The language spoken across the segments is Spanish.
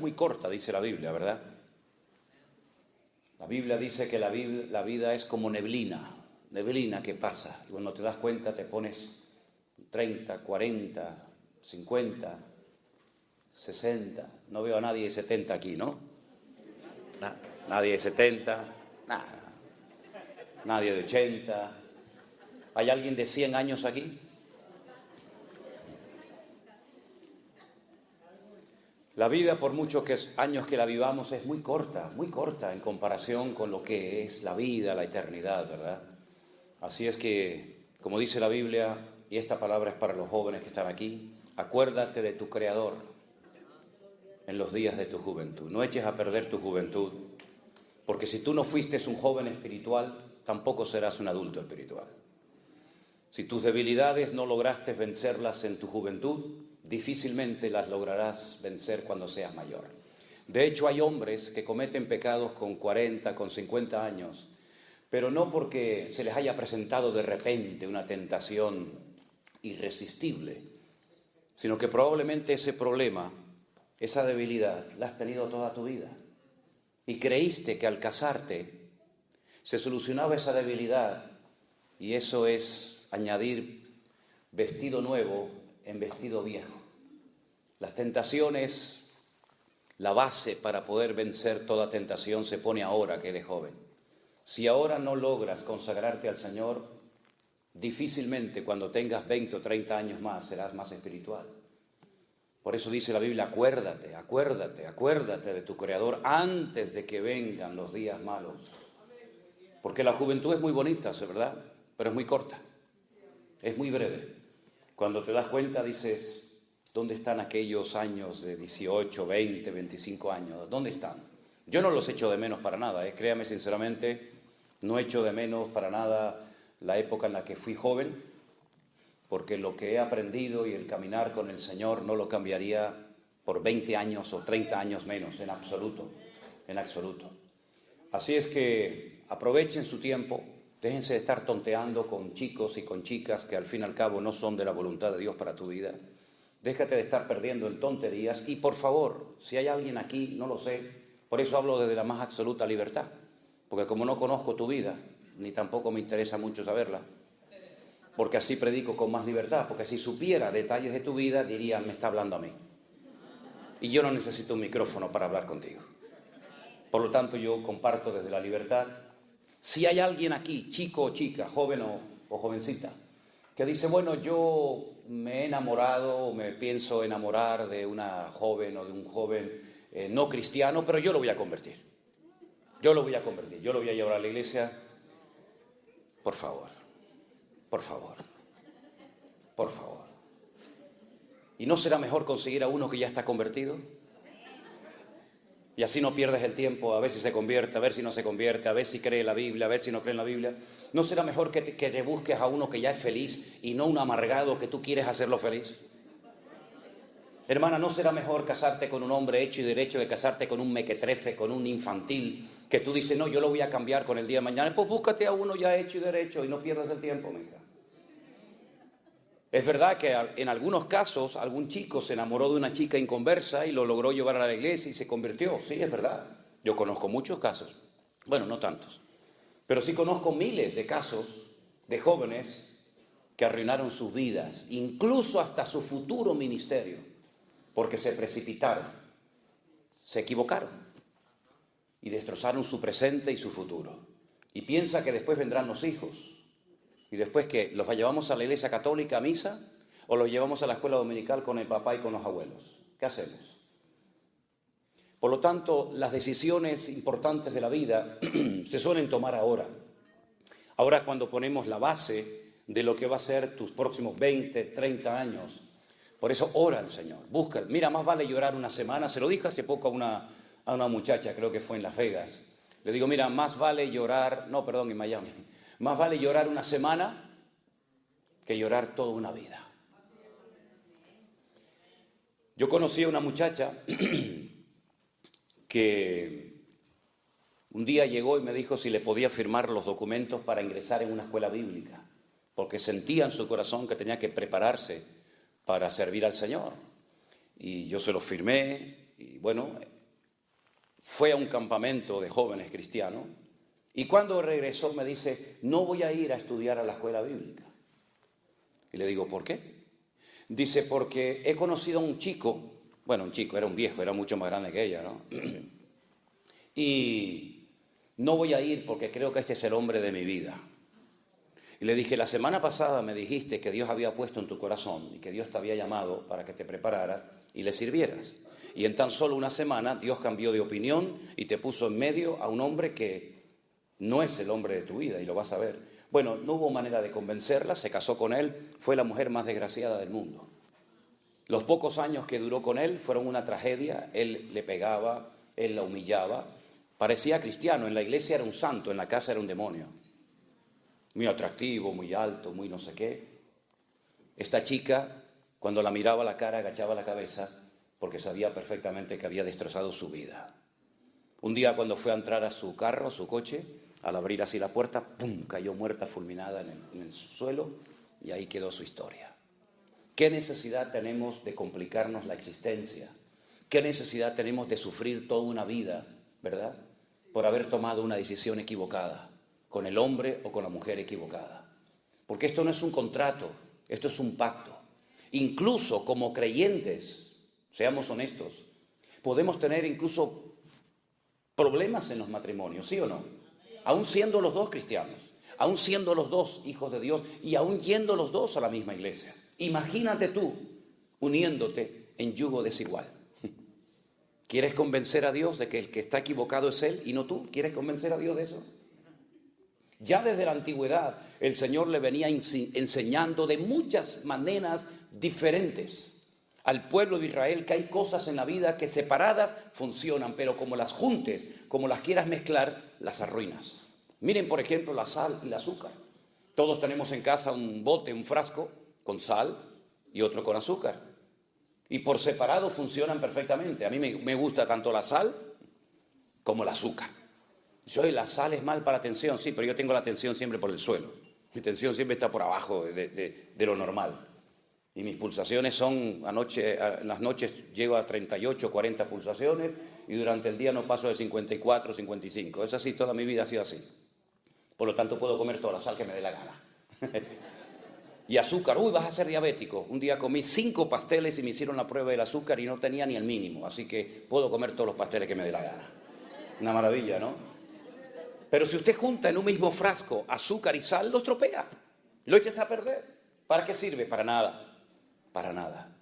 muy corta, dice la Biblia, ¿verdad? La Biblia dice que la vida es como neblina que pasa. Y cuando te das cuenta te pones 30, 40, 50, 60. No veo a nadie de 70 aquí, ¿no? Nadie de 70, nada. Nadie de 80. ¿Hay alguien de 100 años aquí? La vida, por muchos años que la vivamos, es muy corta en comparación con lo que es la vida, la eternidad, ¿verdad? Así es que, como dice la Biblia, y esta palabra es para los jóvenes que están aquí, acuérdate de tu Creador en los días de tu juventud. No eches a perder tu juventud, porque si tú no fuiste un joven espiritual, tampoco serás un adulto espiritual. Si tus debilidades no lograste vencerlas en tu juventud, difícilmente las lograrás vencer cuando seas mayor. De hecho, hay hombres que cometen pecados con 40, con 50 años, pero no porque se les haya presentado de repente una tentación irresistible, sino que probablemente ese problema, esa debilidad, la has tenido toda tu vida. Y creíste que al casarte se solucionaba esa debilidad, y eso es añadir vestido nuevo en vestido viejo. Las tentaciones, la base para poder vencer toda tentación se pone ahora que eres joven. Si ahora no logras consagrarte al Señor, difícilmente cuando tengas 20 o 30 años más serás más espiritual. Por eso dice la Biblia, acuérdate de tu Creador antes de que vengan los días malos. Porque la juventud es muy bonita, ¿es verdad? Pero es muy corta, es muy breve. Cuando te das cuenta dices, ¿dónde están aquellos años de 18, 20, 25 años? ¿Dónde están? Yo no los echo de menos para nada, créame sinceramente, no echo de menos para nada la época en la que fui joven, porque lo que he aprendido y el caminar con el Señor no lo cambiaría por 20 años o 30 años menos, en absoluto, en absoluto. Así es que aprovechen su tiempo, déjense de estar tonteando con chicos y con chicas que al fin y al cabo no son de la voluntad de Dios para tu vida. Déjate de estar perdiendo en tonterías y por favor, si hay alguien aquí, no lo sé, por eso hablo desde la más absoluta libertad, porque como no conozco tu vida, ni tampoco me interesa mucho saberla, porque así predico con más libertad, porque si supiera detalles de tu vida, diría, me está hablando a mí. Y yo no necesito un micrófono para hablar contigo. Por lo tanto, yo comparto desde la libertad. Si hay alguien aquí, chico o chica, joven o jovencita, que dice, bueno, yo me he enamorado o me pienso enamorar de una joven o de un joven no cristiano, pero yo lo voy a convertir. Yo lo voy a llevar a la iglesia. Por favor. ¿Y no será mejor conseguir a uno que ya está convertido? Y así no pierdes el tiempo a ver si se convierte, a ver si no se convierte, a ver si cree la Biblia, a ver si no cree en la Biblia. ¿No será mejor que te busques a uno que ya es feliz y no un amargado que tú quieres hacerlo feliz? Hermana, ¿no será mejor casarte con un hombre hecho y derecho que casarte con un mequetrefe, con un infantil, que tú dices, no, yo lo voy a cambiar con el día de mañana? Pues búscate a uno ya hecho y derecho y no pierdas el tiempo, mija. Es verdad que en algunos casos algún chico se enamoró de una chica inconversa y lo logró llevar a la iglesia y se convirtió. Sí, es verdad. Yo conozco muchos casos. Bueno, no tantos. Pero sí conozco miles de casos de jóvenes que arruinaron sus vidas, incluso hasta su futuro ministerio, porque se precipitaron, se equivocaron y destrozaron su presente y su futuro. Y piensa que después vendrán los hijos. ¿Y después qué? ¿Los llevamos a la iglesia católica a misa o los llevamos a la escuela dominical con el papá y con los abuelos? ¿Qué hacemos? Por lo tanto, las decisiones importantes de la vida se suelen tomar ahora. Ahora cuando ponemos la base de lo que va a ser tus próximos 20, 30 años. Por eso ora al Señor, busca. Mira, más vale llorar una semana. Se lo dije hace poco a una muchacha, creo que fue en Las Vegas. Le digo, mira, más vale llorar, en Miami. Más vale llorar una semana que llorar toda una vida. Yo conocí a una muchacha que un día llegó y me dijo si le podía firmar los documentos para ingresar en una escuela bíblica, porque sentía en su corazón que tenía que prepararse para servir al Señor. Y yo se los firmé y bueno, fue a un campamento de jóvenes cristianos y cuando regresó me dice, no voy a ir a estudiar a la escuela bíblica. Y le digo, ¿por qué? Dice, porque he conocido a un chico, bueno, un chico, era un viejo, era mucho más grande que ella, ¿no? Y no voy a ir porque creo que este es el hombre de mi vida. Y le dije, la semana pasada me dijiste que Dios había puesto en tu corazón y que Dios te había llamado para que te prepararas y le sirvieras. Y en tan solo una semana Dios cambió de opinión y te puso en medio a un hombre que no es el hombre de tu vida y lo vas a ver. Bueno, no hubo manera de convencerla, se casó con él, fue la mujer más desgraciada del mundo. Los pocos años que duró con él fueron una tragedia, él le pegaba, él la humillaba, parecía cristiano, en la iglesia era un santo, en la casa era un demonio. Muy atractivo, muy alto, muy no sé qué. Esta chica, cuando la miraba a la cara, agachaba la cabeza porque sabía perfectamente que había destrozado su vida. Un día cuando fue a entrar a su carro, a su coche, al abrir así la puerta, ¡pum!, cayó muerta fulminada en el suelo y ahí quedó su historia. ¿Qué necesidad tenemos de complicarnos la existencia? ¿Qué necesidad tenemos de sufrir toda una vida, verdad? Por haber tomado una decisión equivocada, con el hombre o con la mujer equivocada. Porque esto no es un contrato, esto es un pacto. Incluso como creyentes, seamos honestos, podemos tener incluso problemas en los matrimonios, ¿sí o no? Aún siendo los dos cristianos, aún siendo los dos hijos de Dios y aún yendo los dos a la misma iglesia. Imagínate tú uniéndote en yugo desigual. ¿Quieres convencer a Dios de que el que está equivocado es Él y no tú? ¿Quieres convencer a Dios de eso? Ya desde la antigüedad el Señor le venía enseñando de muchas maneras diferentes al pueblo de Israel que hay cosas en la vida que separadas funcionan, pero como las juntes, como las quieras mezclar, las arruinas. Miren, por ejemplo, la sal y el azúcar. Todos tenemos en casa un bote, un frasco con sal y otro con azúcar. Y por separado funcionan perfectamente. A mí me gusta tanto la sal como el azúcar. La sal es mal para la tensión, sí, pero yo tengo la tensión siempre por el suelo. Mi tensión siempre está por abajo de lo normal. Y mis pulsaciones son, en las noches llego a 38, 40 pulsaciones y durante el día no paso de 54, 55. Es así, toda mi vida ha sido así. Por lo tanto puedo comer toda la sal que me dé la gana. Y azúcar, vas a ser diabético. Un día comí 5 pasteles y me hicieron la prueba del azúcar y no tenía ni el mínimo. Así que puedo comer todos los pasteles que me dé la gana. Una maravilla, ¿no? Pero si usted junta en un mismo frasco azúcar y sal, lo estropea. Lo echas a perder. ¿Para qué sirve? Para nada. Para nada.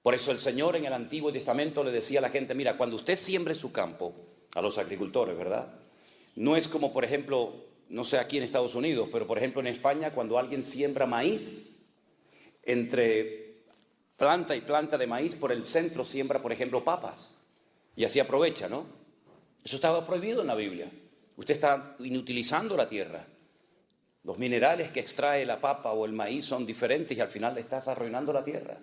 Por eso el Señor en el Antiguo Testamento le decía a la gente, mira, cuando usted siembre su campo, a los agricultores, ¿verdad? No es como, por ejemplo, no sé aquí en Estados Unidos, pero por ejemplo en España, cuando alguien siembra maíz, entre planta y planta de maíz, por el centro siembra, por ejemplo, papas. Y así aprovecha, ¿no? Eso estaba prohibido en la Biblia. Usted está inutilizando la tierra. Los minerales que extrae la papa o el maíz son diferentes y al final le estás arruinando la tierra.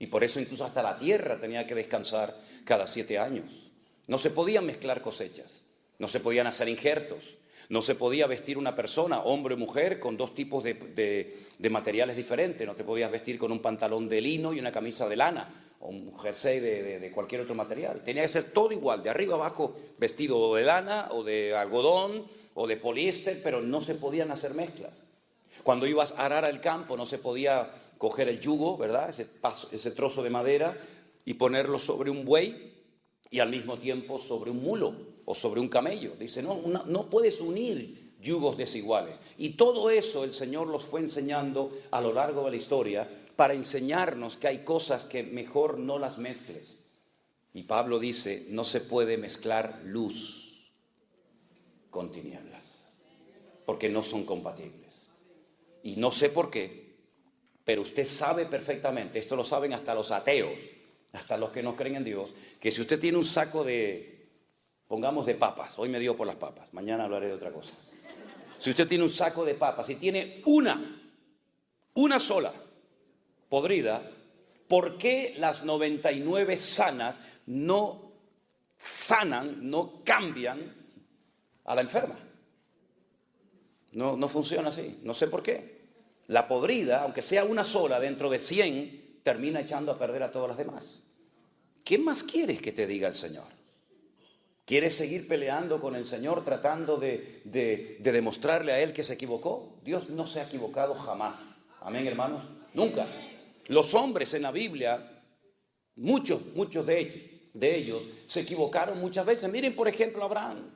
Y por eso incluso hasta la tierra tenía que descansar cada 7 años. No se podían mezclar cosechas, no se podían hacer injertos, no se podía vestir una persona, hombre o mujer, con 2 tipos de materiales diferentes. No te podías vestir con un pantalón de lino y una camisa de lana o un jersey de cualquier otro material. Tenía que ser todo igual, de arriba abajo vestido de lana o de algodón o de poliéster, pero no se podían hacer mezclas. Cuando ibas a arar el campo no se podía coger el yugo, ¿verdad? Ese trozo de madera y ponerlo sobre un buey y al mismo tiempo sobre un mulo o sobre un camello. Dice, no puedes unir yugos desiguales. Y todo eso el Señor los fue enseñando a lo largo de la historia para enseñarnos que hay cosas que mejor no las mezcles. Y Pablo dice, no se puede mezclar luz con tinieblas, porque no son compatibles. Y no sé por qué, pero usted sabe perfectamente, esto lo saben hasta los ateos, hasta los que no creen en Dios, que si usted tiene un saco pongamos de papas, hoy me dio por las papas, mañana hablaré de otra cosa. Si usted tiene un saco de papas y tiene una sola podrida, ¿por qué las 99 sanas no sanan, no cambian a la enferma? No funciona así, no sé por qué. La podrida, aunque sea una sola dentro de 100, termina echando a perder a todas las demás. ¿Qué más quieres que te diga el Señor? ¿Quieres seguir peleando con el Señor tratando de demostrarle a Él que se equivocó? Dios no se ha equivocado jamás. Amén, hermanos. Nunca. Los hombres en la Biblia, muchos de ellos se equivocaron muchas veces. Miren, por ejemplo, a Abraham.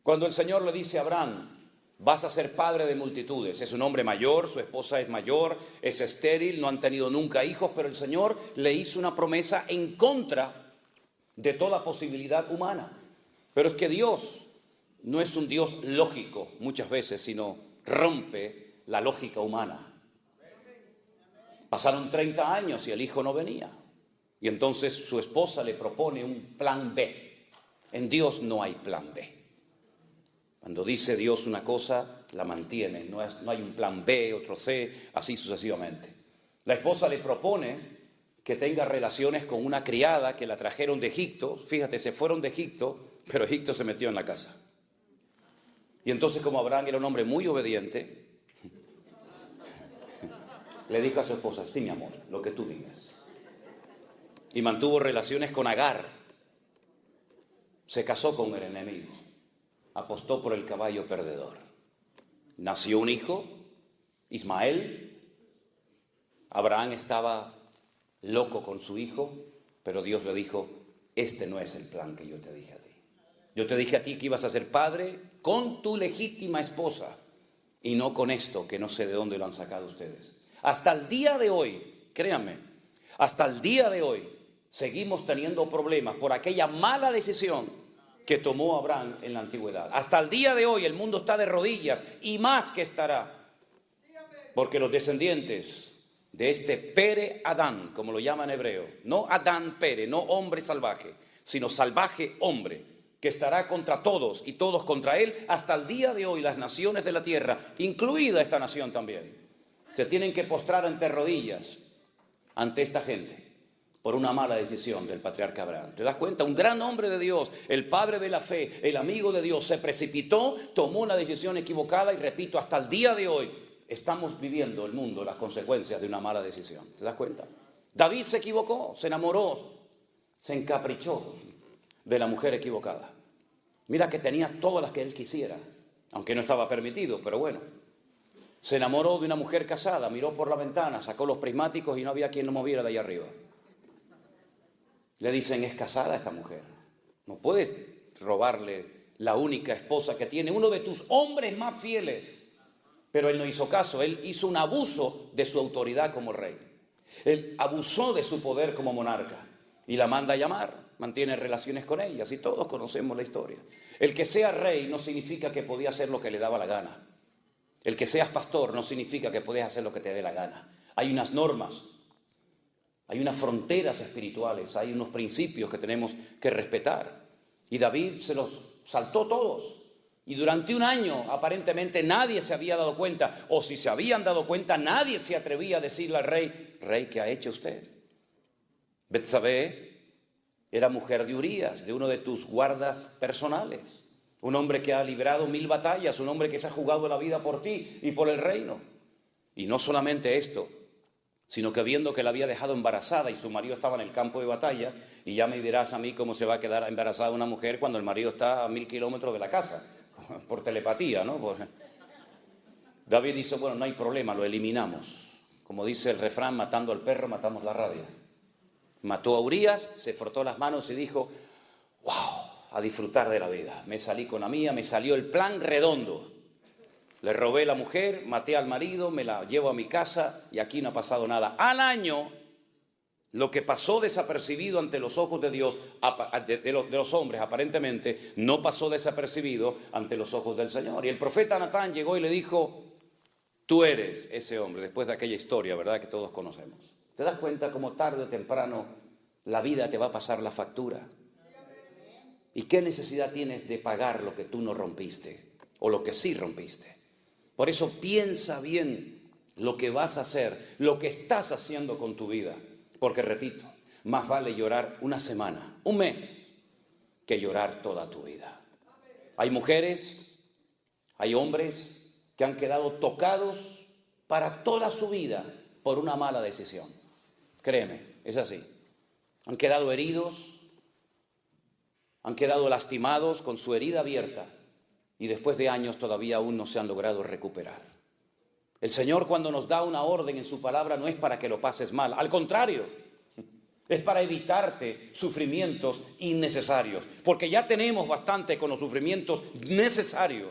Cuando el Señor le dice a Abraham, vas a ser padre de multitudes. Es un hombre mayor, su esposa es mayor, es estéril, no han tenido nunca hijos, pero el Señor le hizo una promesa en contra de toda posibilidad humana. Pero es que Dios no es un Dios lógico muchas veces, sino rompe la lógica humana. Pasaron 30 años y el hijo no venía. Y entonces su esposa le propone un plan B. En Dios no hay plan B. Cuando dice Dios una cosa, la mantiene. No hay un plan B, otro C, así sucesivamente. La esposa le propone que tenga relaciones con una criada que la trajeron de Egipto. Fíjate, se fueron de Egipto, pero Egipto se metió en la casa. Y entonces, como Abraham era un hombre muy obediente, le dijo a su esposa, sí, mi amor, lo que tú digas. Y mantuvo relaciones con Agar. Se casó con el enemigo. Apostó por el caballo perdedor. Nació un hijo, Ismael. Abraham estaba loco con su hijo, pero Dios le dijo, este no es el plan que yo te dije a ti. Yo te dije a ti que ibas a ser padre con tu legítima esposa y no con esto que no sé de dónde lo han sacado ustedes. Hasta el día de hoy, créanme, hasta el día de hoy seguimos teniendo problemas por aquella mala decisión que tomó Abraham en la antigüedad. Hasta el día de hoy el mundo está de rodillas y más que estará. Porque los descendientes de este Pere Adán, como lo llaman en hebreo, no Adán Pere, no hombre salvaje, sino salvaje hombre, que estará contra todos y todos contra él, hasta el día de hoy las naciones de la tierra, incluida esta nación también, se tienen que postrar ante rodillas ante esta gente por una mala decisión del patriarca Abraham. ¿Te das cuenta? Un gran hombre de Dios, el padre de la fe, el amigo de Dios, se precipitó, tomó una decisión equivocada y repito, hasta el día de hoy estamos viviendo el mundo las consecuencias de una mala decisión. ¿Te das cuenta? David se equivocó, se enamoró, se encaprichó de la mujer equivocada. Mira que tenía todas las que él quisiera, aunque no estaba permitido, pero bueno. Se enamoró de una mujer casada, miró por la ventana, sacó los prismáticos y no había quien lo moviera de ahí arriba. Le dicen, es casada esta mujer. No puedes robarle la única esposa que tiene, uno de tus hombres más fieles. Pero él no hizo caso, él hizo un abuso de su autoridad como rey. Él abusó de su poder como monarca y la manda a llamar, mantiene relaciones con ellas y todos conocemos la historia. El que sea rey no significa que podía hacer lo que le daba la gana. El que seas pastor no significa que puedes hacer lo que te dé la gana. Hay unas normas, hay unas fronteras espirituales, hay unos principios que tenemos que respetar. Y David se los saltó todos. Y durante un año aparentemente nadie se había dado cuenta, o si se habían dado cuenta, nadie se atrevía a decirle al rey, rey, ¿qué ha hecho usted? Betsabé era mujer de Urías, de uno de tus guardas personales. Un hombre que ha librado 1000 batallas, un hombre que se ha jugado la vida por ti y por el reino. Y no solamente esto, sino que viendo que la había dejado embarazada y su marido estaba en el campo de batalla, y ya me dirás a mí cómo se va a quedar embarazada una mujer cuando el marido está a 1000 kilómetros de la casa, por telepatía, ¿no? David dice, bueno, no hay problema, lo eliminamos. Como dice el refrán, matando al perro, matamos la rabia. Mató a Urías, se frotó las manos y dijo, wow, a disfrutar de la vida. Me salí con la mía, me salió el plan redondo. Le robé la mujer, maté al marido, me la llevo a mi casa y aquí no ha pasado nada. Al año, lo que pasó desapercibido ante los ojos de Dios, de los hombres aparentemente, no pasó desapercibido ante los ojos del Señor. Y el profeta Natán llegó y le dijo, tú eres ese hombre, después de aquella historia, ¿verdad?, que todos conocemos. ¿Te das cuenta cómo tarde o temprano la vida te va a pasar la factura? ¿Y qué necesidad tienes de pagar lo que tú no rompiste o lo que sí rompiste? Por eso piensa bien lo que vas a hacer, lo que estás haciendo con tu vida. Porque repito, más vale llorar una semana, un mes, que llorar toda tu vida. Hay mujeres, hay hombres que han quedado tocados para toda su vida por una mala decisión. Créeme, es así. Han quedado heridos, Han quedado lastimados con su herida abierta y después de años todavía aún no se han logrado recuperar. El Señor, cuando nos da una orden en su palabra, no es para que lo pases mal, al contrario, es para evitarte sufrimientos innecesarios, porque ya tenemos bastante con los sufrimientos necesarios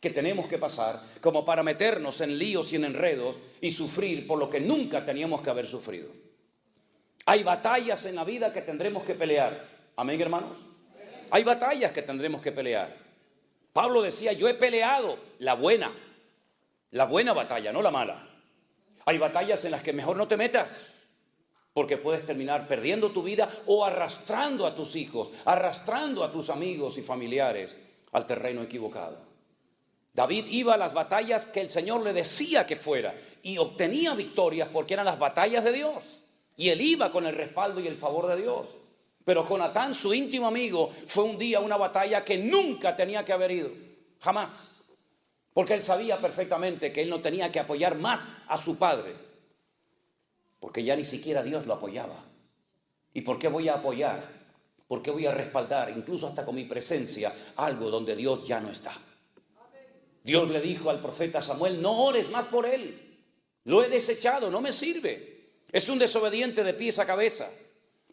que tenemos que pasar, como para meternos en líos y en enredos y sufrir por lo que nunca teníamos que haber sufrido. Hay batallas en la vida que tendremos que pelear. ¿Amén, hermanos? Hay batallas que tendremos que pelear. Pablo decía, yo he peleado la buena batalla, no la mala. Hay batallas en las que mejor no te metas, porque puedes terminar perdiendo tu vida o arrastrando a tus hijos, arrastrando a tus amigos y familiares al terreno equivocado. David iba a las batallas que el Señor le decía que fuera y obtenía victorias porque eran las batallas de Dios. Y él iba con el respaldo y el favor de Dios. Pero Jonatán, su íntimo amigo, fue un día a una batalla que nunca tenía que haber ido, jamás. Porque él sabía perfectamente que él no tenía que apoyar más a su padre, porque ya ni siquiera Dios lo apoyaba. ¿Y por qué voy a apoyar? ¿Por qué voy a respaldar, incluso hasta con mi presencia, algo donde Dios ya no está? Dios le dijo al profeta Samuel, no ores más por él. Lo he desechado, no me sirve. Es un desobediente de pies a cabeza.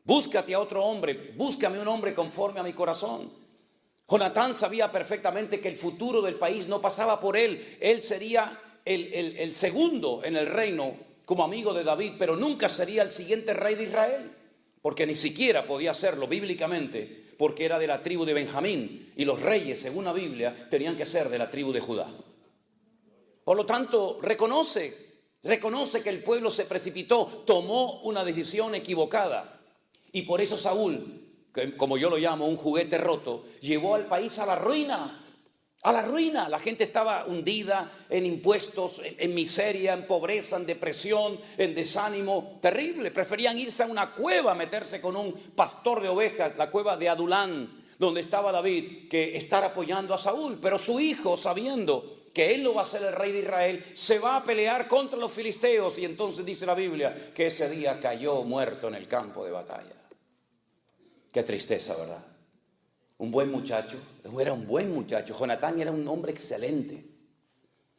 Búscate a otro hombre, búscame un hombre conforme a mi corazón. Jonatán sabía perfectamente que el futuro del país no pasaba por él. Él sería el segundo en el reino como amigo de David, pero nunca sería el siguiente rey de Israel, porque ni siquiera podía serlo bíblicamente, porque era de la tribu de Benjamín, y los reyes, según la Biblia, tenían que ser de la tribu de Judá. Por lo tanto, reconoce que el pueblo se precipitó, tomó una decisión equivocada, y por eso Saúl, que como yo lo llamo un juguete roto, llevó al país a la ruina. A la ruina. La gente estaba hundida en impuestos, en miseria, en pobreza, en depresión, en desánimo terrible. Preferían irse a una cueva a meterse con un pastor de ovejas, la cueva de Adulán, donde estaba David, que estar apoyando a Saúl. Pero su hijo, sabiendo que él no va a ser el rey de Israel, se va a pelear contra los filisteos. Y entonces dice la Biblia que ese día cayó muerto en el campo de batalla. Qué tristeza, ¿verdad? Un buen muchacho, era un buen muchacho. Jonatán era un hombre excelente.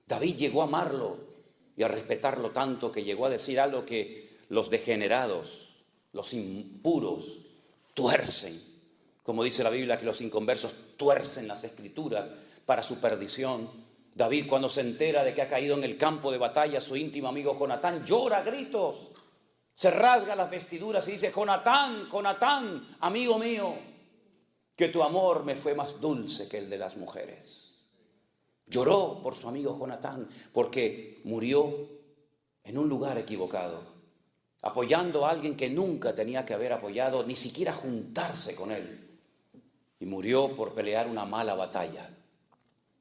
David llegó a amarlo y a respetarlo tanto que llegó a decir algo que los degenerados, los impuros, tuercen. Como dice la Biblia, que los inconversos tuercen las escrituras para su perdición. David, cuando se entera de que ha caído en el campo de batalla su íntimo amigo Jonatán, llora a gritos. Se rasga las vestiduras y dice, Jonatán, Jonatán, amigo mío, que tu amor me fue más dulce que el de las mujeres. Lloró por su amigo Jonatán porque murió en un lugar equivocado, apoyando a alguien que nunca tenía que haber apoyado, ni siquiera juntarse con él. Y murió por pelear una mala batalla.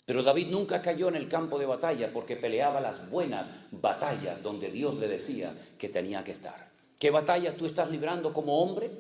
Pero David nunca cayó en el campo de batalla porque peleaba las buenas batallas donde Dios le decía que tenía que estar. ¿Qué batallas tú estás librando como hombre?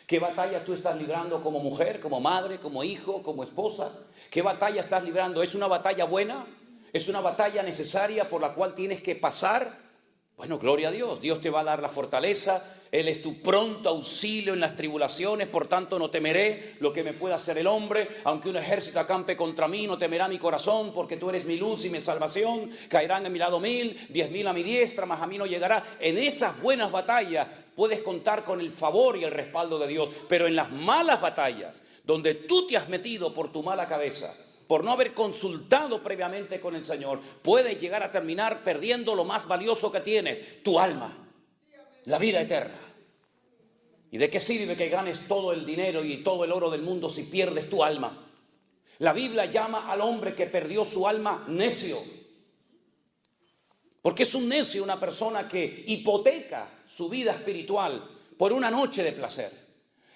¿Qué batalla tú estás librando como mujer, como madre, como hijo, como esposa? ¿Qué batalla estás librando? ¿Es una batalla buena? ¿Es una batalla necesaria por la cual tienes que pasar? Bueno, gloria a Dios. Dios te va a dar la fortaleza. Él es tu pronto auxilio en las tribulaciones. Por tanto, no temeré lo que me pueda hacer el hombre. Aunque un ejército acampe contra mí, no temerá mi corazón, porque tú eres mi luz y mi salvación. Caerán a mi lado 1000, 10.000 a mi diestra, mas a mí no llegará. En esas buenas batallas puedes contar con el favor y el respaldo de Dios. Pero en las malas batallas, donde tú te has metido por tu mala cabeza, por no haber consultado previamente con el Señor, puedes llegar a terminar perdiendo lo más valioso que tienes, tu alma, la vida eterna. ¿Y de qué sirve que ganes todo el dinero y todo el oro del mundo si pierdes tu alma? La Biblia llama al hombre que perdió su alma necio. Porque es un necio una persona que hipoteca su vida espiritual por una noche de placer.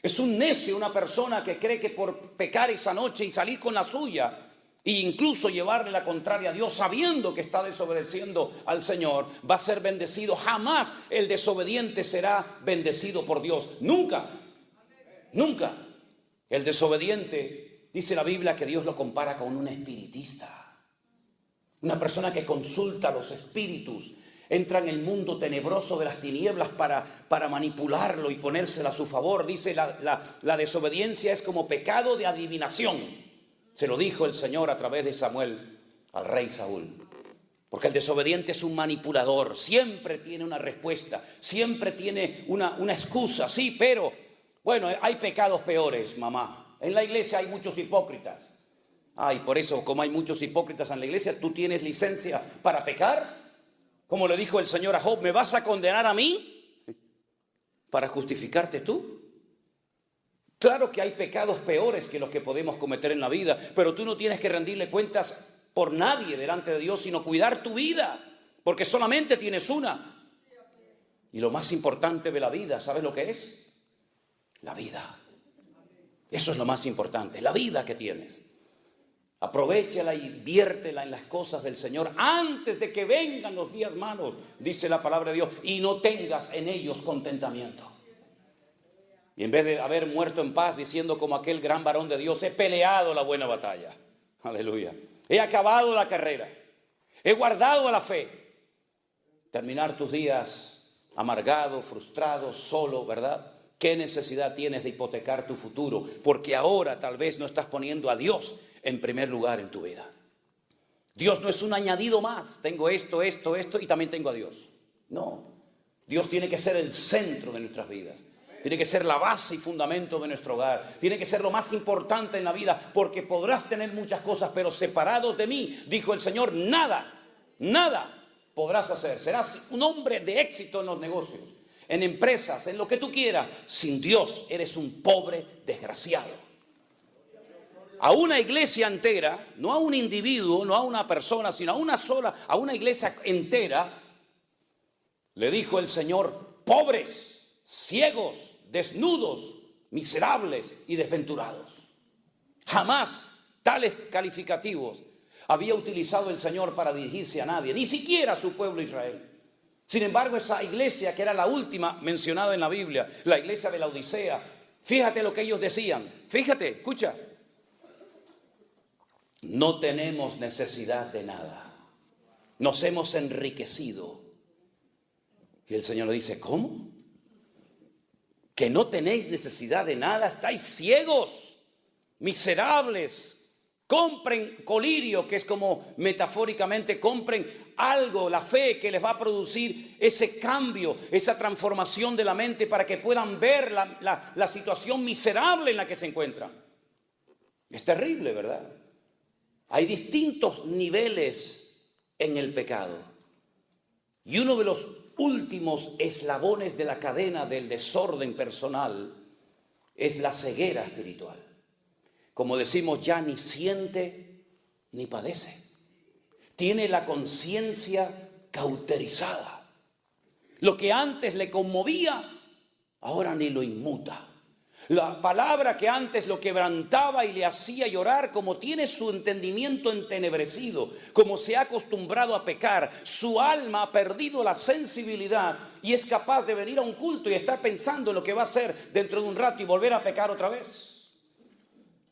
Es un necio una persona que cree que por pecar esa noche y salir con la suya e incluso llevarle la contraria a Dios sabiendo que está desobedeciendo al Señor, va a ser bendecido. Jamás el desobediente será bendecido por Dios. Nunca, nunca. El desobediente, dice la Biblia que Dios lo compara con un espiritista. Una persona que consulta los espíritus Entra en el mundo tenebroso de las tinieblas para manipularlo y ponérsela a su favor. Dice, la desobediencia es como pecado de adivinación. Se lo dijo el Señor a través de Samuel al rey Saúl. Porque el desobediente es un manipulador. Siempre tiene una respuesta. Siempre tiene una excusa. Sí, pero, bueno, hay pecados peores, mamá. En la iglesia hay muchos hipócritas. Y por eso, como hay muchos hipócritas en la iglesia, ¿tú tienes licencia para pecar? Como le dijo el Señor a Job, ¿me vas a condenar a mí para justificarte tú? Claro que hay pecados peores que los que podemos cometer en la vida, pero tú no tienes que rendirle cuentas por nadie delante de Dios, sino cuidar tu vida, porque solamente tienes una. Y lo más importante de la vida, ¿sabes lo que es? La vida. Eso es lo más importante, la vida que tienes. Aprovéchala y viértela en las cosas del Señor antes de que vengan los días malos, dice la palabra de Dios, y no tengas en ellos contentamiento. Y en vez de haber muerto en paz, diciendo como aquel gran varón de Dios, he peleado la buena batalla. Aleluya. He acabado la carrera. He guardado la fe. Terminar tus días amargado, frustrado, solo, ¿verdad? ¿Qué necesidad tienes de hipotecar tu futuro? Porque ahora tal vez no estás poniendo a Dios en primer lugar en tu vida. Dios no es un añadido más. Tengo esto y también tengo a Dios. No. Dios tiene que ser el centro de nuestras vidas. Tiene que ser la base y fundamento de nuestro hogar. Tiene que ser lo más importante en la vida, porque podrás tener muchas cosas, pero separados de mí, dijo el Señor, nada podrás hacer. Serás un hombre de éxito en los negocios, en empresas, en lo que tú quieras. Sin Dios eres un pobre desgraciado. A una iglesia entera, no a un individuo, no a una persona, sino a una iglesia entera, le dijo el Señor, pobres, ciegos, desnudos, miserables y desventurados. Jamás tales calificativos había utilizado el Señor para dirigirse a nadie, ni siquiera a su pueblo Israel. Sin embargo, esa iglesia, que era la última mencionada en la Biblia, la iglesia de la Odisea, fíjate lo que ellos decían. Fíjate, escucha. No tenemos necesidad de nada. Nos hemos enriquecido. Y el Señor le dice, ¿cómo? ¿Que no tenéis necesidad de nada? ¿Estáis ciegos? Miserables. Compren colirio, que es como metafóricamente compren algo, la fe que les va a producir ese cambio, esa transformación de la mente para que puedan ver la situación miserable en la que se encuentran. Es terrible, ¿verdad? Hay distintos niveles en el pecado. Y uno de los últimos eslabones de la cadena del desorden personal es la ceguera espiritual. Como decimos, ya ni siente ni padece. Tiene la conciencia cauterizada. Lo que antes le conmovía, ahora ni lo inmuta. La palabra que antes lo quebrantaba y le hacía llorar, como tiene su entendimiento entenebrecido, como se ha acostumbrado a pecar, su alma ha perdido la sensibilidad y es capaz de venir a un culto y estar pensando en lo que va a hacer dentro de un rato y volver a pecar otra vez.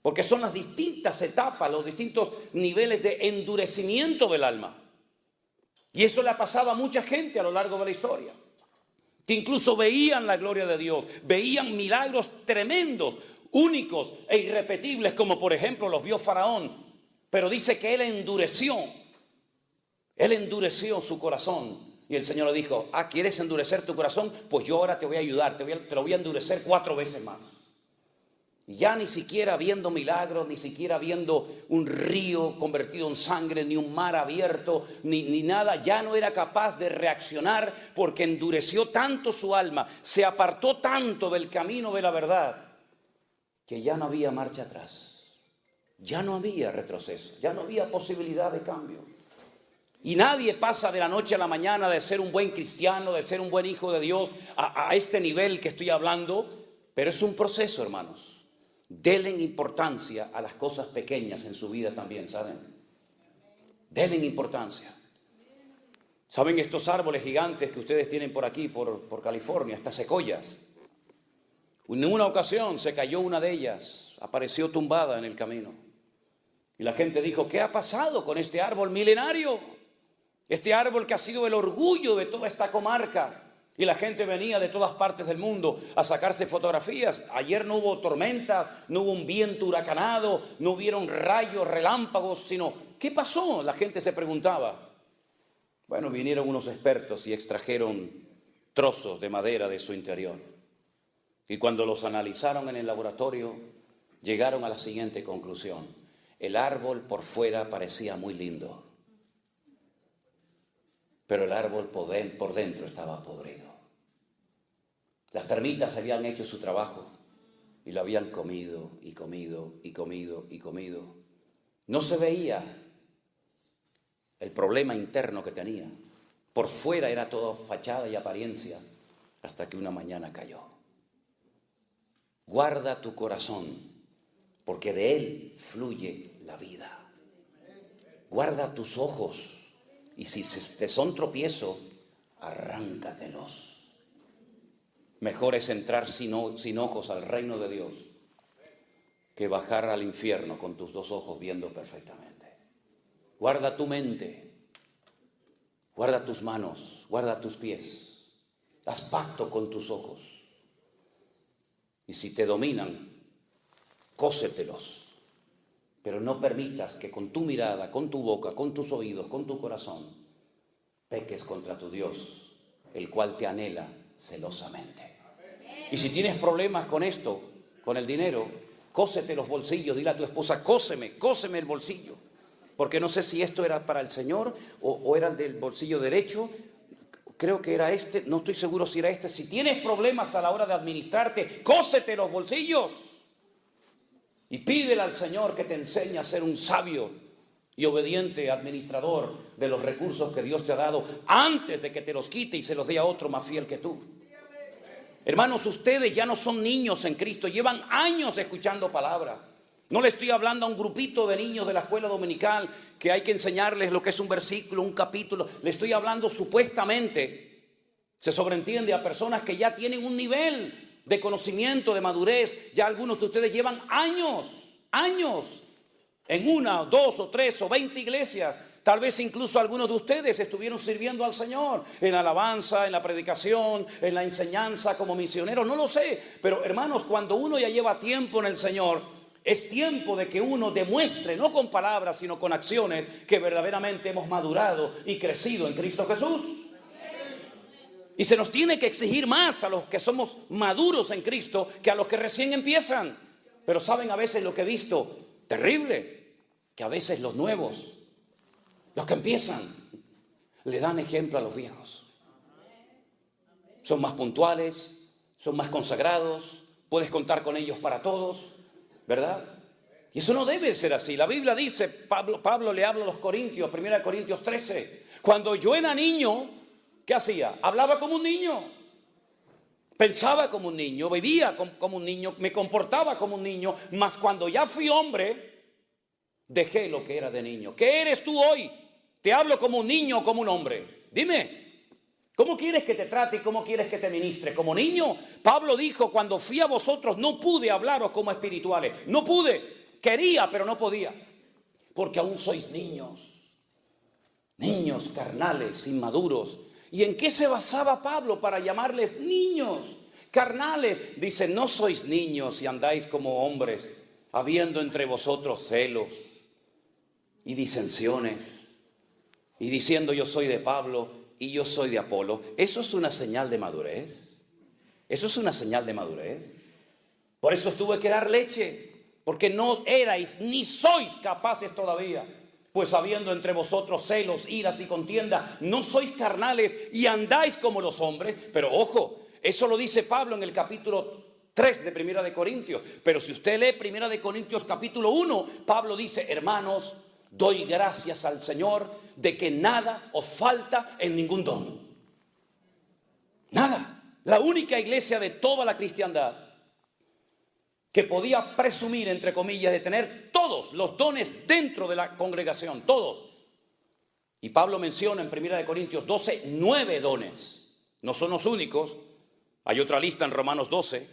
Porque son las distintas etapas, los distintos niveles de endurecimiento del alma. Y eso le ha pasado a mucha gente a lo largo de la historia, que incluso veían la gloria de Dios, veían milagros tremendos, únicos e irrepetibles, como por ejemplo los vio Faraón. Pero dice que él endureció su corazón. Y el Señor le dijo, ¿quieres endurecer tu corazón? Pues yo ahora te voy a ayudar, te lo voy a endurecer 4 veces más. Y ya ni siquiera viendo milagros, ni siquiera viendo un río convertido en sangre, ni un mar abierto, ni nada, ya no era capaz de reaccionar porque endureció tanto su alma, se apartó tanto del camino de la verdad, que ya no había marcha atrás, ya no había retroceso, ya no había posibilidad de cambio. Y nadie pasa de la noche a la mañana de ser un buen cristiano, de ser un buen hijo de Dios, a este nivel que estoy hablando, pero es un proceso, hermanos. Denle importancia a las cosas pequeñas en su vida también, ¿saben? Denle importancia. ¿Saben estos árboles gigantes que ustedes tienen por aquí, por California, estas secoyas? En una ocasión se cayó una de ellas, apareció tumbada en el camino. Y la gente dijo, ¿qué ha pasado con este árbol milenario? Este árbol que ha sido el orgullo de toda esta comarca. Y la gente venía de todas partes del mundo a sacarse fotografías. Ayer no hubo tormentas, no hubo un viento huracanado, no hubieron rayos, relámpagos, sino ¿qué pasó? La gente se preguntaba. Bueno, vinieron unos expertos y extrajeron trozos de madera de su interior. Y cuando los analizaron en el laboratorio, llegaron a la siguiente conclusión. El árbol por fuera parecía muy lindo, pero el árbol por dentro estaba podrido. Las termitas habían hecho su trabajo y lo habían comido y comido y comido y comido. No se veía el problema interno que tenía. Por fuera era todo fachada y apariencia, hasta que una mañana cayó. Guarda tu corazón, porque de él fluye la vida. Guarda tus ojos, y si te son tropiezo, arráncatelos. Mejor es entrar sin ojos al reino de Dios que bajar al infierno con tus dos ojos viendo perfectamente. Guarda tu mente, guarda tus manos, guarda tus pies. Haz pacto con tus ojos. Y si te dominan, cósetelos. Pero no permitas que con tu mirada, con tu boca, con tus oídos, con tu corazón, peques contra tu Dios, el cual te anhela celosamente. Y si tienes problemas con esto, con el dinero, cósete los bolsillos, dile a tu esposa, cóseme el bolsillo, porque no sé si esto era para el Señor o era el del bolsillo derecho. Creo que era este, no estoy seguro si era este. Si tienes problemas a la hora de administrarte, cósete los bolsillos y pídele al Señor que te enseñe a ser un sabio y obediente administrador de los recursos que Dios te ha dado antes de que te los quite y se los dé a otro más fiel que tú. Hermanos, ustedes ya no son niños en Cristo, llevan años escuchando palabra. No le estoy hablando a un grupito de niños de la escuela dominical que hay que enseñarles lo que es un versículo, un capítulo. Le estoy hablando supuestamente, se sobreentiende, a personas que ya tienen un nivel de conocimiento, de madurez. Ya algunos de ustedes llevan años en una, dos o tres o 20 iglesias. Tal vez incluso algunos de ustedes estuvieron sirviendo al Señor en la alabanza, en la predicación, en la enseñanza como misioneros, no lo sé. Pero hermanos, cuando uno ya lleva tiempo en el Señor, es tiempo de que uno demuestre, no con palabras, sino con acciones, que verdaderamente hemos madurado y crecido en Cristo Jesús. Y se nos tiene que exigir más a los que somos maduros en Cristo que a los que recién empiezan. Pero saben a veces lo que he visto, terrible, que a veces los nuevos, los que empiezan, le dan ejemplo a los viejos. Son más puntuales, son más consagrados, puedes contar con ellos para todos, ¿verdad? Y eso no debe ser así. La Biblia dice, Pablo le habla a los Corintios, 1 Corintios 13, cuando yo era niño, ¿qué hacía? Hablaba como un niño, pensaba como un niño, vivía como un niño, me comportaba como un niño, mas cuando ya fui hombre, dejé lo que era de niño. ¿Qué eres tú hoy? ¿Te hablo como un niño o como un hombre? Dime, ¿cómo quieres que te trate y cómo quieres que te ministre? ¿Como niño? Pablo dijo, cuando fui a vosotros no pude hablaros como espirituales. No pude, quería pero no podía. Porque aún sois niños. Niños carnales, inmaduros. ¿Y en qué se basaba Pablo para llamarles niños carnales? Dice, no sois niños y andáis como hombres, habiendo entre vosotros celos y disensiones, y diciendo yo soy de Pablo y yo soy de Apolo. ¿Eso es una señal de madurez? ¿Eso es una señal de madurez? Por eso tuve que dar leche, porque no erais ni sois capaces todavía, pues habiendo entre vosotros celos, iras y contienda, no sois carnales y andáis como los hombres. Pero ojo, eso lo dice Pablo en el capítulo 3 de Primera de Corintios. Pero si usted lee Primera de Corintios capítulo 1, Pablo dice, hermanos, doy gracias al Señor de que nada os falta en ningún don. Nada. La única iglesia de toda la cristiandad que podía presumir, entre comillas, de tener todos los dones dentro de la congregación, todos. Y Pablo menciona en 1 Corintios 12, 9 dones. No son los únicos. Hay otra lista en Romanos 12,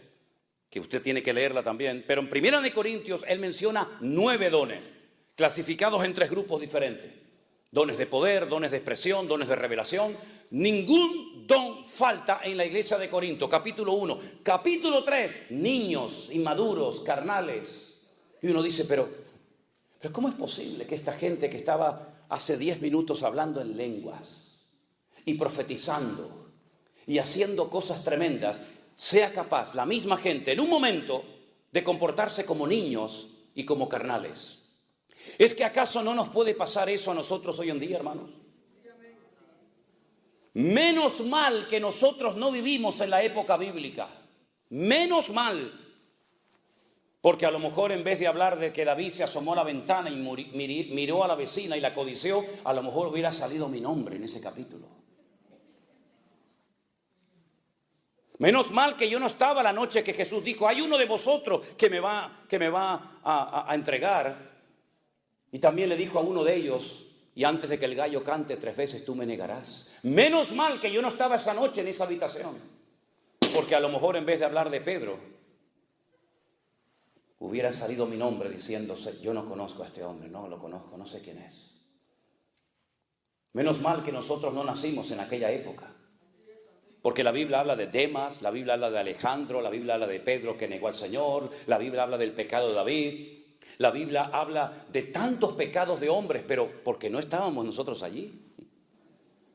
que usted tiene que leerla también. Pero en 1 Corintios él menciona 9 dones, clasificados en 3 grupos diferentes. Dones de poder, dones de expresión, dones de revelación. Ningún don falta en la iglesia de Corinto. Capítulo 1. Capítulo 3. Niños, inmaduros, carnales. Y uno dice, pero ¿cómo es posible que esta gente que estaba hace 10 minutos hablando en lenguas y profetizando y haciendo cosas tremendas, sea capaz, la misma gente, en un momento, de comportarse como niños y como carnales? ¿Es que acaso no nos puede pasar eso a nosotros hoy en día, hermanos? Menos mal que nosotros no vivimos en la época bíblica. Menos mal. Porque a lo mejor en vez de hablar de que David se asomó a la ventana y miró a la vecina y la codició, a lo mejor hubiera salido mi nombre en ese capítulo. Menos mal que yo no estaba la noche que Jesús dijo, hay uno de vosotros que me va a entregar. Y también le dijo a uno de ellos, y antes de que el gallo cante 3 veces tú me negarás. Menos mal que yo no estaba esa noche en esa habitación. Porque a lo mejor en vez de hablar de Pedro, hubiera salido mi nombre diciéndose, yo no conozco a este hombre, no lo conozco, no sé quién es. Menos mal que nosotros no nacimos en aquella época. Porque la Biblia habla de Demas, la Biblia habla de Alejandro, la Biblia habla de Pedro que negó al Señor, la Biblia habla del pecado de David, la Biblia habla de tantos pecados de hombres, pero porque no estábamos nosotros allí.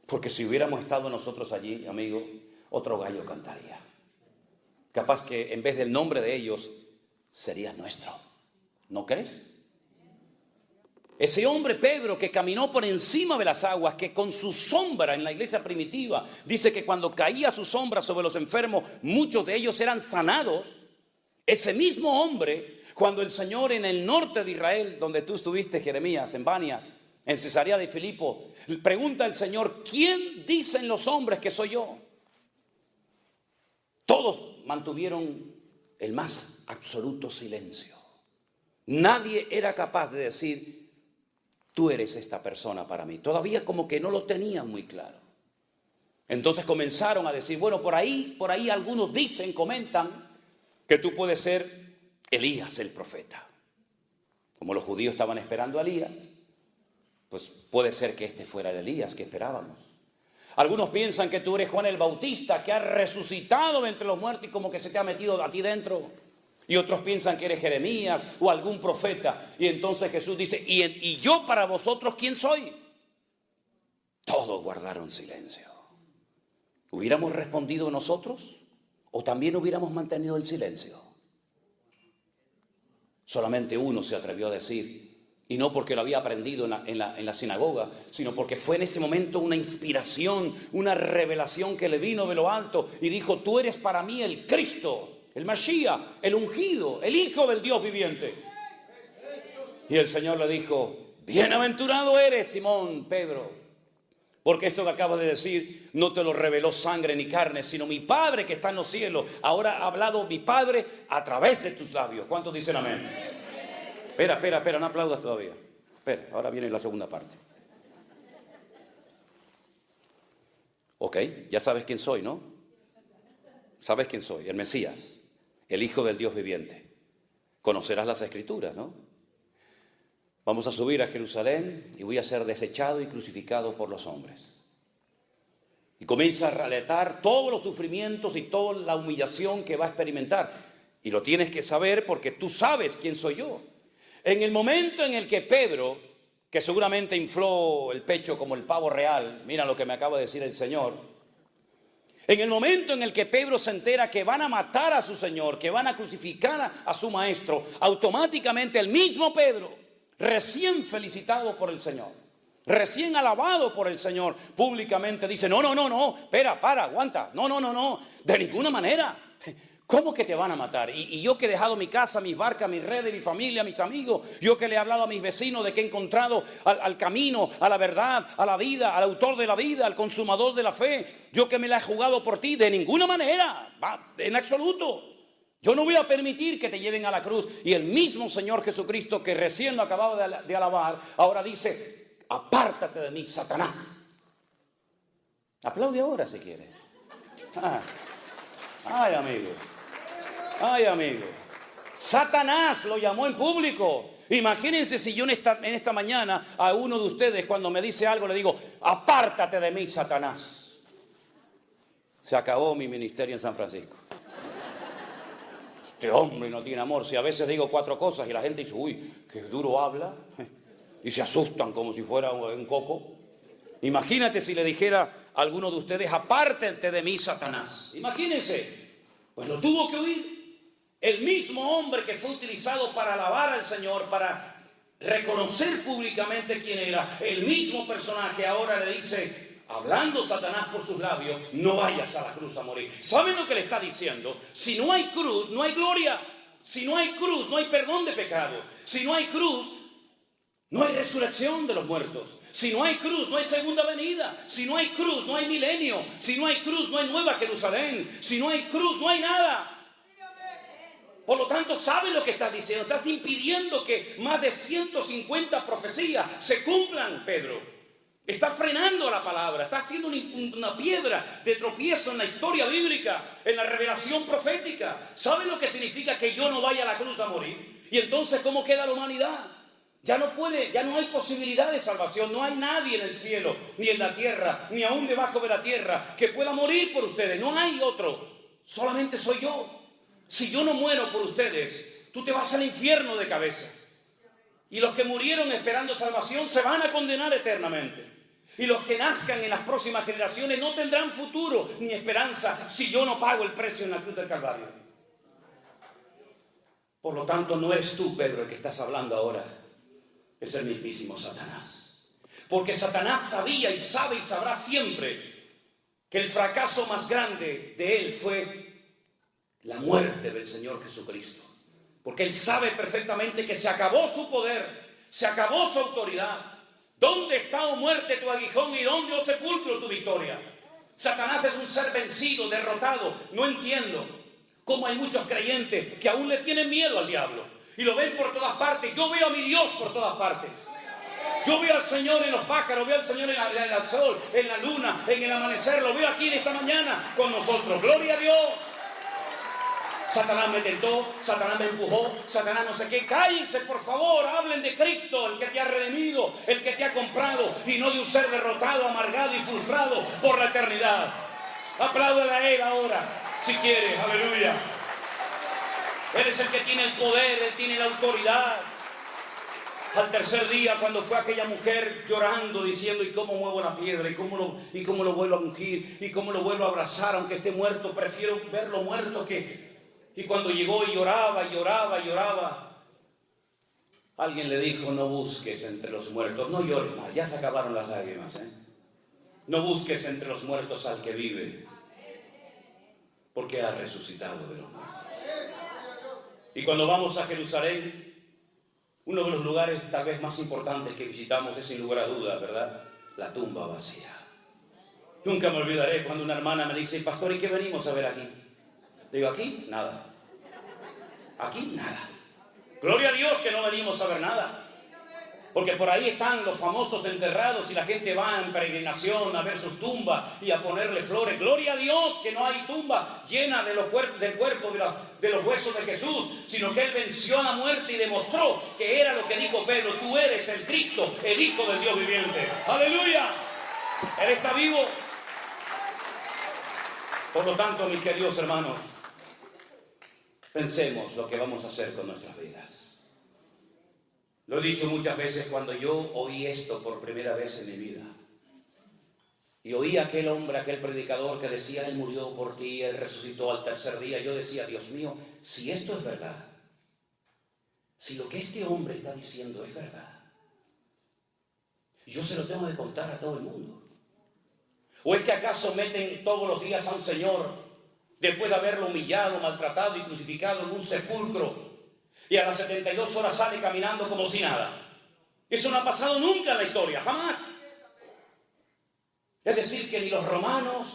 Porque si hubiéramos estado nosotros allí, amigo, otro gallo cantaría. Capaz que en vez del nombre de ellos, sería nuestro. ¿No crees? Ese hombre Pedro que caminó por encima de las aguas, que con su sombra en la iglesia primitiva, dice que cuando caía su sombra sobre los enfermos, muchos de ellos eran sanados. Ese mismo hombre, cuando el Señor en el norte de Israel, donde tú estuviste, Jeremías, en Banias, en Cesarea de Filipo, pregunta al Señor, ¿quién dicen los hombres que soy yo? Todos mantuvieron el más absoluto silencio. Nadie era capaz de decir, tú eres esta persona para mí. Todavía como que no lo tenían muy claro. Entonces comenzaron a decir, bueno, por ahí algunos dicen, comentan, que tú puedes ser Elías el profeta. Como los judíos estaban esperando a Elías, pues puede ser que este fuera el Elías que esperábamos. Algunos piensan que tú eres Juan el Bautista, que ha resucitado de entre los muertos y como que se te ha metido a ti dentro. Y otros piensan que eres Jeremías o algún profeta. Y entonces Jesús dice, ¿y yo para vosotros quién soy? Todos guardaron silencio. ¿Hubiéramos respondido nosotros? ¿O también hubiéramos mantenido el silencio? Solamente uno se atrevió a decir, y no porque lo había aprendido en la sinagoga, sino porque fue en ese momento una inspiración, una revelación que le vino de lo alto y dijo, tú eres para mí el Cristo, el Mashiach, el ungido, el Hijo del Dios viviente. Y el Señor le dijo, bienaventurado eres, Simón, Pedro, porque esto que acabas de decir no te lo reveló sangre ni carne, sino mi Padre que está en los cielos. Ahora ha hablado mi Padre a través de tus labios. ¿Cuántos dicen amén? Espera, no aplaudas todavía. Espera, ahora viene la segunda parte. Ok, ya sabes quién soy, ¿no? Sabes quién soy, el Mesías, el Hijo del Dios viviente. Conocerás las Escrituras, ¿no? Vamos a subir a Jerusalén y voy a ser desechado y crucificado por los hombres. Y comienza a relatar todos los sufrimientos y toda la humillación que va a experimentar. Y lo tienes que saber porque tú sabes quién soy yo. En el momento en el que Pedro, que seguramente infló el pecho como el pavo real, mira lo que me acaba de decir el Señor. En el momento en el que Pedro se entera que van a matar a su Señor, que van a crucificar a su Maestro, automáticamente el mismo Pedro, recién felicitado por el Señor, recién alabado por el Señor, públicamente dice, no, espera, aguanta, no, de ninguna manera. ¿Cómo que te van a matar? Y yo que he dejado mi casa, mis barcas, mis redes, mi familia, mis amigos, yo que le he hablado a mis vecinos de que he encontrado al camino, a la verdad, a la vida, al autor de la vida, al consumador de la fe, yo que me la he jugado por ti, de ninguna manera, en absoluto. Yo no voy a permitir que te lleven a la cruz. Y el mismo Señor Jesucristo que recién lo acababa de alabar, ahora dice, apártate de mí, Satanás. Aplaude ahora si quieres. Ay, amigo. Satanás lo llamó en público. Imagínense si yo en esta mañana a uno de ustedes cuando me dice algo le digo, apártate de mí, Satanás. Se acabó mi ministerio en San Francisco. Este hombre no tiene amor. Si a veces digo 4 cosas y la gente dice, uy, qué duro habla, y se asustan como si fuera un coco. Imagínate si le dijera a alguno de ustedes, apártate de mí, Satanás. Imagínense, pues lo tuvo que oír. El mismo hombre que fue utilizado para alabar al Señor, para reconocer públicamente quién era, el mismo personaje ahora le dice, hablando Satanás por sus labios, no vayas a la cruz a morir. ¿Saben lo que le está diciendo? Si no hay cruz, no hay gloria. Si no hay cruz, no hay perdón de pecados. Si no hay cruz, no hay resurrección de los muertos. Si no hay cruz, no hay segunda venida. Si no hay cruz, no hay milenio. Si no hay cruz, no hay nueva Jerusalén. Si no hay cruz, no hay nada. Por lo tanto, ¿sabes lo que estás diciendo? Estás impidiendo que más de 150 profecías se cumplan, Pedro. Estás frenando la palabra. Estás haciendo una piedra de tropiezo en la historia bíblica, en la revelación profética. ¿Sabes lo que significa que yo no vaya a la cruz a morir? Y entonces, ¿cómo queda la humanidad? Ya no hay posibilidad de salvación. No hay nadie en el cielo, ni en la tierra, ni aún debajo de la tierra que pueda morir por ustedes. No hay otro. Solamente soy yo. Si yo no muero por ustedes, tú te vas al infierno de cabeza. Y los que murieron esperando salvación se van a condenar eternamente. Y los que nazcan en las próximas generaciones no tendrán futuro ni esperanza si yo no pago el precio en la cruz del Calvario. Por lo tanto, no eres tú, Pedro, el que estás hablando ahora. Es el mismísimo Satanás. Porque Satanás sabía y sabe y sabrá siempre que el fracaso más grande de él fue la muerte del Señor Jesucristo. Porque él sabe perfectamente que se acabó su poder, se acabó su autoridad. ¿Dónde está, oh muerte, tu aguijón, y dónde, oh sepulcro, tu victoria? Satanás es un ser vencido, derrotado. No entiendo cómo hay muchos creyentes que aún le tienen miedo al diablo y lo ven por todas partes. Yo veo a mi Dios por todas partes. Yo veo al Señor en los pájaros, veo al Señor en el sol, en la luna, en el amanecer. Lo veo aquí en esta mañana con nosotros. ¡Gloria a Dios! Satanás me tentó, Satanás me empujó, Satanás no sé qué. Cállense, por favor, hablen de Cristo, el que te ha redimido, el que te ha comprado, y no de un ser derrotado, amargado y frustrado por la eternidad. Apláudale a Él ahora, si quieres, aleluya. Él es el que tiene el poder, Él tiene la autoridad. Al tercer día, cuando fue aquella mujer llorando, diciendo, ¿y cómo muevo la piedra? ¿Y cómo lo vuelvo a ungir? ¿Y cómo lo vuelvo a abrazar? Aunque esté muerto, prefiero verlo muerto que... Y cuando llegó y lloraba, alguien le dijo, no busques entre los muertos, no llores más, ya se acabaron las lágrimas, No busques entre los muertos al que vive, porque ha resucitado de los muertos. Y cuando vamos a Jerusalén, uno de los lugares tal vez más importantes que visitamos es sin lugar a dudas, ¿verdad? La tumba vacía. Nunca me olvidaré cuando una hermana me dice, pastor, ¿y qué venimos a ver aquí? Digo, aquí, nada. Aquí, nada. Gloria a Dios que no venimos a ver nada. Porque por ahí están los famosos enterrados y la gente va en peregrinación a ver sus tumbas y a ponerle flores. Gloria a Dios que no hay tumba llena del cuerpo de los huesos de Jesús, sino que Él venció a la muerte y demostró que era lo que dijo Pedro, tú eres el Cristo, el Hijo del Dios viviente. ¡Aleluya! Él está vivo. Por lo tanto, mis queridos hermanos, pensemos lo que vamos a hacer con nuestras vidas. Lo he dicho muchas veces cuando yo oí esto por primera vez en mi vida. Y oí a aquel hombre, aquel predicador que decía, Él murió por ti, Él resucitó al tercer día. Yo decía, Dios mío, si esto es verdad, si lo que este hombre está diciendo es verdad, yo se lo tengo que contar a todo el mundo. ¿O es que acaso meten todos los días a un señor, después de haberlo humillado, maltratado y crucificado, en un sepulcro, y a las 72 horas sale caminando como si nada? Eso no ha pasado nunca en la historia, jamás. Es decir, que ni los romanos,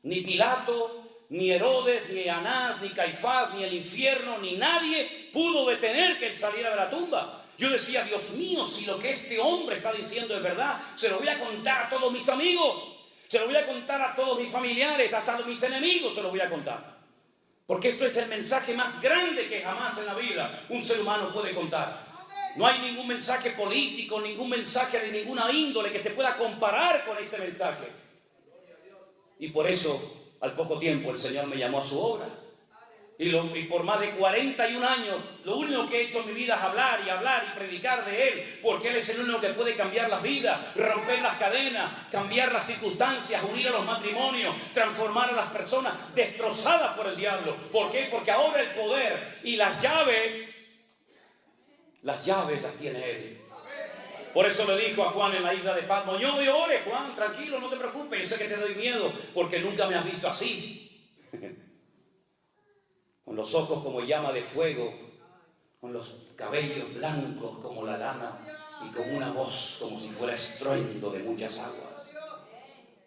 ni Pilato, ni Herodes, ni Anás, ni Caifás, ni el infierno, ni nadie pudo detener que él saliera de la tumba. Yo decía, Dios mío, si lo que este hombre está diciendo es verdad, se lo voy a contar a todos mis amigos. Se lo voy a contar a todos mis familiares, hasta a mis enemigos se lo voy a contar. Porque esto es el mensaje más grande que jamás en la vida un ser humano puede contar. No hay ningún mensaje político, ningún mensaje de ninguna índole que se pueda comparar con este mensaje. Y por eso, al poco tiempo, el Señor me llamó a su obra. Y por más de 41 años, lo único que he hecho en mi vida es hablar y predicar de Él, porque Él es el único que puede cambiar las vidas, romper las cadenas, cambiar las circunstancias, unir a los matrimonios, transformar a las personas destrozadas por el diablo. ¿Por qué? Porque ahora el poder y las llaves las tiene Él. Por eso le dijo a Juan en la isla de Patmos: yo me ore, Juan, tranquilo, no te preocupes, yo sé que te doy miedo porque nunca me has visto así. Con los ojos como llama de fuego, con los cabellos blancos como la lana y con una voz como si fuera estruendo de muchas aguas.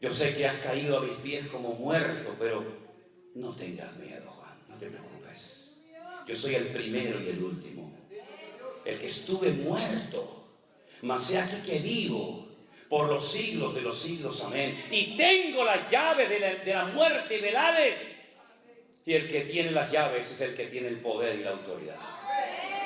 Yo sé que has caído a mis pies como muerto, pero no tengas miedo, Juan, no te preocupes. Yo soy el primero y el último, el que estuve muerto, mas he aquí que vivo por los siglos de los siglos, amén. Y tengo las llaves de la muerte y del Hades. Y el que tiene las llaves es el que tiene el poder y la autoridad.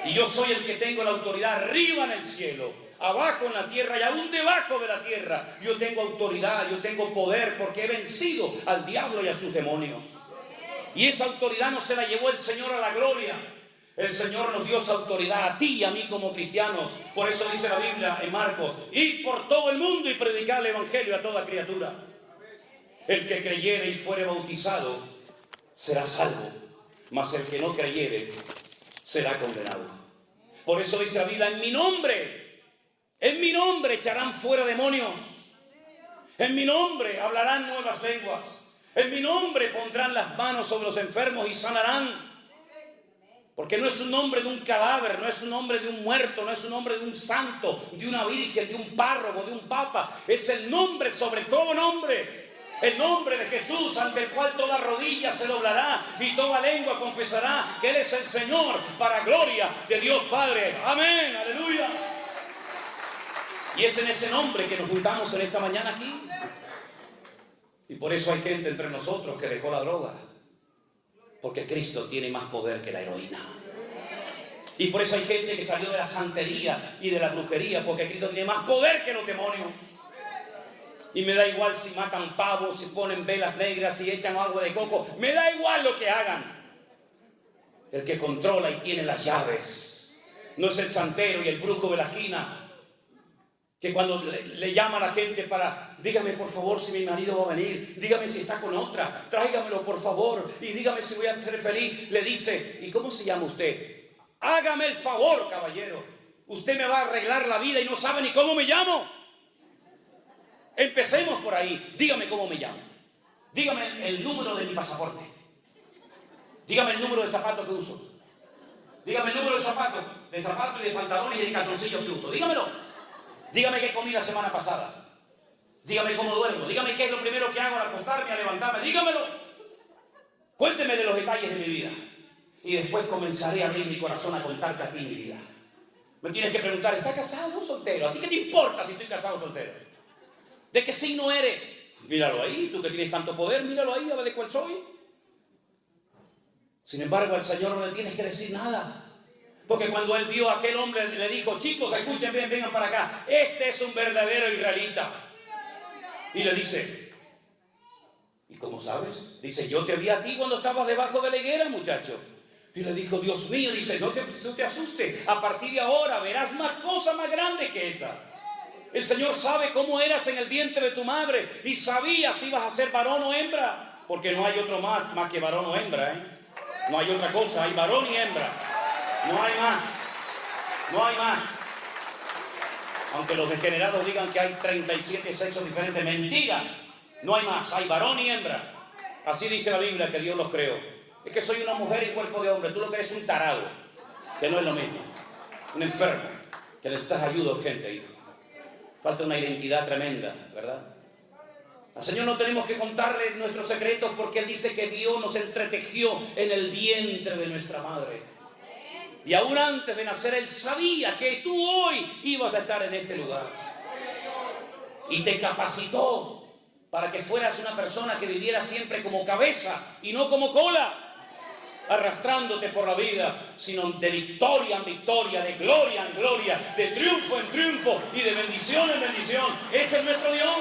Y yo soy el que tengo la autoridad arriba en el cielo, abajo en la tierra y aún debajo de la tierra. Yo tengo autoridad, yo tengo poder porque he vencido al diablo y a sus demonios. Y esa autoridad no se la llevó el Señor a la gloria. El Señor nos dio esa autoridad a ti y a mí como cristianos. Por eso dice la Biblia en Marcos: id por todo el mundo y predicad el evangelio a toda criatura. El que creyere y fuere bautizado será salvo, mas el que no creyere será condenado. Por eso dice la Biblia: en mi nombre echarán fuera demonios, en mi nombre hablarán nuevas lenguas, en mi nombre pondrán las manos sobre los enfermos y sanarán. Porque no es un nombre de un cadáver, no es un nombre de un muerto, no es un nombre de un santo, de una virgen, de un párroco, de un papa. Es el nombre sobre todo nombre. El nombre de Jesús, ante el cual toda rodilla se doblará y toda lengua confesará que Él es el Señor, para gloria de Dios Padre. Amén, aleluya. Y es en ese nombre que nos juntamos en esta mañana aquí. Y por eso hay gente entre nosotros que dejó la droga, porque Cristo tiene más poder que la heroína. Y por eso hay gente que salió de la santería y de la brujería, porque Cristo tiene más poder que los demonios. Y me da igual si matan pavos, si ponen velas negras, si echan agua de coco. Me da igual lo que hagan. El que controla y tiene las llaves no es el santero y el brujo de la esquina, que cuando le llama a la gente para: dígame por favor si mi marido va a venir, dígame si está con otra, tráigamelo por favor y dígame si voy a ser feliz. Le dice: ¿y cómo se llama usted? Hágame el favor, caballero, usted me va a arreglar la vida y no sabe ni cómo me llamo. Empecemos por ahí. Dígame cómo me llamo, dígame el número de mi pasaporte, dígame el número de zapatos que uso, dígame el número de zapatos y de pantalones y de calzoncillos que uso, dígamelo. Dígame qué comí la semana pasada, dígame cómo duermo, dígame qué es lo primero que hago al acostarme, al levantarme, dígamelo. Cuénteme de los detalles de mi vida y después comenzaré a abrir mi corazón a contarte a ti mi vida. Me tienes que preguntar: ¿estás casado o soltero? ¿A ti qué te importa si estoy casado o soltero? ¿De qué signo eres? Míralo ahí, tú que tienes tanto poder, míralo ahí, a ver de cuál soy. Sin embargo, al Señor no le tienes que decir nada. Porque cuando Él vio a aquel hombre, le dijo: chicos, escuchen bien, vengan para acá. Este es un verdadero israelita. Y le dice: ¿y cómo sabes? Dice: yo te vi a ti cuando estabas debajo de la higuera, muchacho. Y le dijo: Dios mío, dice, no te asustes. A partir de ahora verás más cosas más grandes que esa. El Señor sabe cómo eras en el vientre de tu madre y sabía si ibas a ser varón o hembra. Porque no hay otro más que varón o hembra, ¿eh? No hay otra cosa, hay varón y hembra. No hay más. No hay más. Aunque los degenerados digan que hay 37 sexos diferentes, mentira. No hay más, hay varón y hembra. Así dice la Biblia que Dios los creó. Es que soy una mujer y cuerpo de hombre. Tú lo que eres un tarado, que no es lo mismo. Un enfermo, que necesitas ayuda urgente, hijo. Falta una identidad tremenda, ¿verdad? Al Señor no tenemos que contarle nuestros secretos porque Él dice que Dios nos entretejió en el vientre de nuestra madre. Y aún antes de nacer Él sabía que tú hoy ibas a estar en este lugar. Y te capacitó para que fueras una persona que viviera siempre como cabeza y no como cola. arrastrándote por la vida, sino de victoria en victoria, de gloria en gloria, de triunfo en triunfo y de bendición en bendición. Ese es nuestro Dios.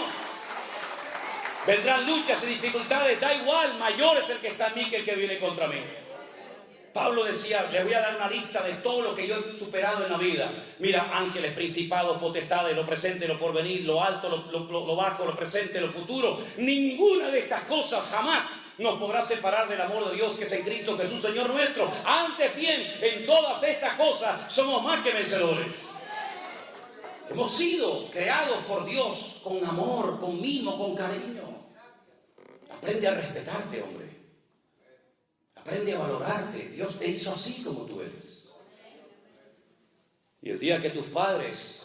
Vendrán luchas y dificultades, da igual, mayor es el que está en mí que el que viene contra mí. Pablo decía, le voy a dar una lista de todo lo que yo he superado en la vida. Mira, ángeles, principados, potestades, lo presente, lo porvenir, lo alto, lo bajo, lo presente, lo futuro. Ninguna de estas cosas jamás nos podrá separar del amor de Dios que es en Cristo Jesús, Señor nuestro. Antes bien, en todas estas cosas somos más que vencedores. Hemos sido creados por Dios con amor, con mimo, con cariño. Aprende a respetarte, hombre. Aprende a valorarte. Dios te hizo así como tú eres. Y el día que tus padres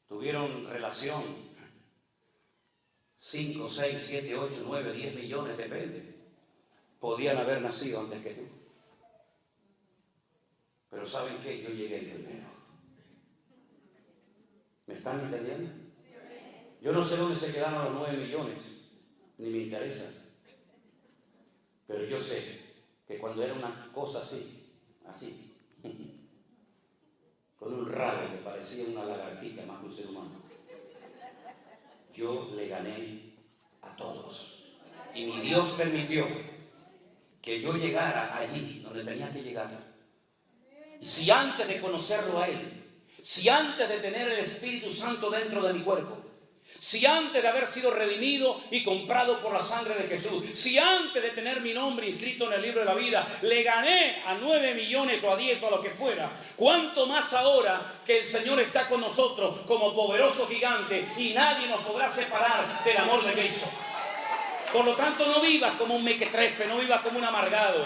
tuvieron relación, 5, 6, 7, 8, 9, 10 millones, depende, podían haber nacido antes que tú. Pero ¿saben qué? Yo llegué primero. ¿Me están entendiendo? Yo no sé dónde se quedaron los 9 millones, ni me interesa. Pero yo sé que cuando era una cosa así, con un rabo que parecía una lagartija más que un ser humano, yo le gané a todos. Y mi Dios permitió que yo llegara allí donde tenía que llegar. Y si antes de conocerlo a Él, si antes de tener el Espíritu Santo dentro de mi cuerpo, si antes de haber sido redimido y comprado por la sangre de Jesús, si antes de tener mi nombre inscrito en el libro de la vida, le gané a 9 millones o a 10 o a lo que fuera, ¿cuánto más ahora que el Señor está con nosotros como poderoso gigante y nadie nos podrá separar del amor de Cristo? Por lo tanto, no vivas como un mequetrefe, no vivas como un amargado,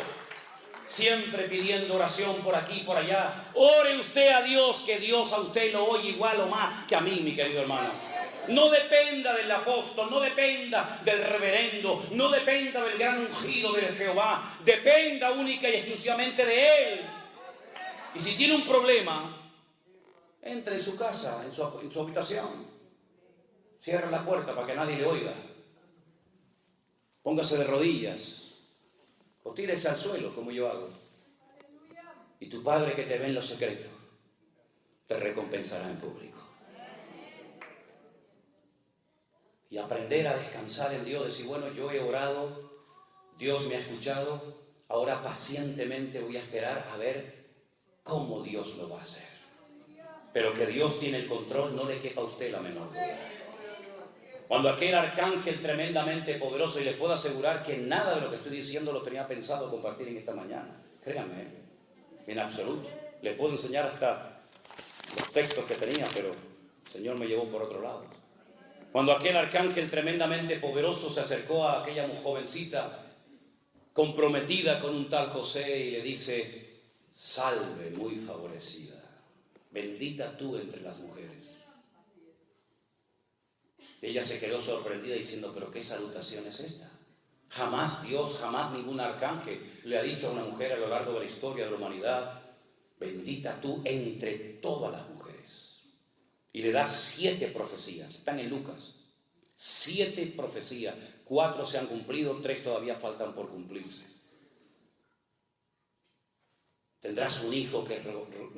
siempre pidiendo oración por aquí y por allá. Ore usted a Dios, que Dios a usted lo oye igual o más que a mí, mi querido hermano. No dependa del apóstol, no dependa del reverendo, no dependa del gran ungido de Jehová. Dependa única y exclusivamente de Él. Y si tiene un problema, entre en su casa, en su habitación. Cierra la puerta para que nadie le oiga. Póngase de rodillas o tírese al suelo como yo hago. Y tu Padre que te ve en lo secreto te recompensará en público. Y aprender a descansar en Dios, decir, bueno, yo he orado, Dios me ha escuchado, ahora pacientemente voy a esperar a ver cómo Dios lo va a hacer. Pero que Dios tiene el control, no le quepa a usted la menor duda. Cuando aquel arcángel tremendamente poderoso, y les puedo asegurar que nada de lo que estoy diciendo lo tenía pensado compartir en esta mañana, créanme, en absoluto. Les puedo enseñar hasta los textos que tenía, pero el Señor me llevó por otro lado. Cuando aquel arcángel tremendamente poderoso se acercó a aquella jovencita comprometida con un tal José y le dice, salve muy favorecida, bendita tú entre las mujeres. Ella se quedó sorprendida diciendo, pero ¿qué salutación es esta? Jamás Dios, jamás ningún arcángel le ha dicho a una mujer a lo largo de la historia de la humanidad, bendita tú entre todas las mujeres. Y le da 7 profecías, están en Lucas, 7 profecías, 4 se han cumplido, 3 todavía faltan por cumplirse. Tendrás un hijo que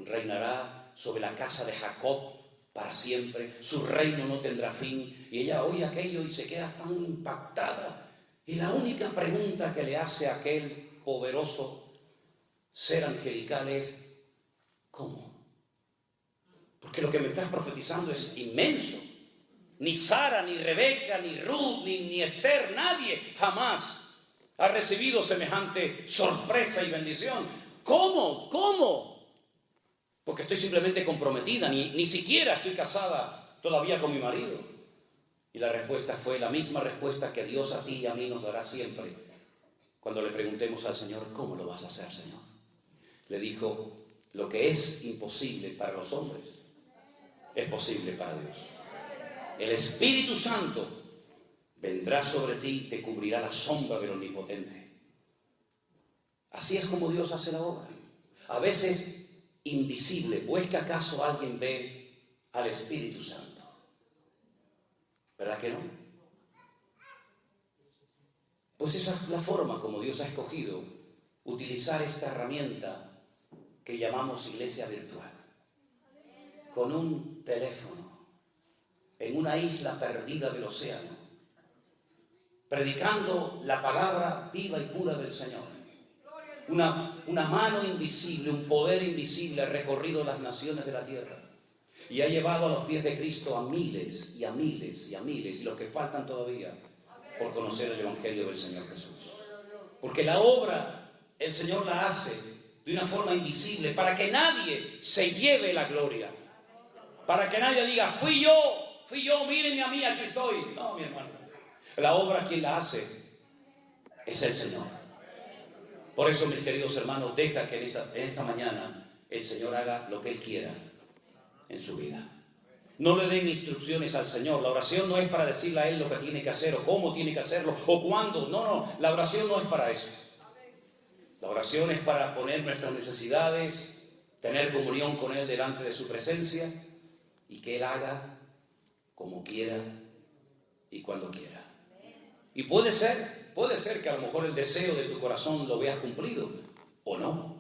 reinará sobre la casa de Jacob para siempre, su reino no tendrá fin. Y ella oye aquello y se queda tan impactada. Y la única pregunta que le hace a aquel poderoso ser angelical es, ¿cómo? Porque lo que me estás profetizando es inmenso. Ni Sara, ni Rebeca, ni Ruth, ni Esther, nadie jamás ha recibido semejante sorpresa y bendición. ¿Cómo? ¿Cómo? Porque estoy simplemente comprometida, ni siquiera estoy casada todavía con mi marido. Y la respuesta fue la misma respuesta que Dios a ti y a mí nos dará siempre cuando le preguntemos al Señor, ¿cómo lo vas a hacer, Señor? Le dijo, lo que es imposible para los hombres es posible para Dios. El Espíritu Santo vendrá sobre ti y te cubrirá la sombra del Omnipotente. Así es como Dios hace la obra. A veces invisible, ¿o es que acaso alguien ve al Espíritu Santo? ¿Verdad que no? Pues esa es la forma como Dios ha escogido utilizar esta herramienta que llamamos iglesia virtual, con un teléfono, en una isla perdida del océano, predicando la palabra viva y pura del Señor. Una mano invisible, un poder invisible ha recorrido las naciones de la tierra y ha llevado a los pies de Cristo a miles y a miles y a miles, y los que faltan todavía por conocer el Evangelio del Señor Jesús. Porque la obra el Señor la hace de una forma invisible para que nadie se lleve la gloria, para que nadie diga, fui yo, mírenme a mí, aquí estoy. No, mi hermano, la obra quien la hace es el Señor. Por eso, mis queridos hermanos, deja que en esta mañana el Señor haga lo que Él quiera en su vida. No le den instrucciones al Señor. La oración no es para decirle a Él lo que tiene que hacer o cómo tiene que hacerlo o cuándo. No, la oración no es para eso. La oración es para poner nuestras necesidades, tener comunión con Él delante de su presencia y que Él haga como quiera y cuando quiera. Y puede ser que a lo mejor el deseo de tu corazón lo veas cumplido, o no.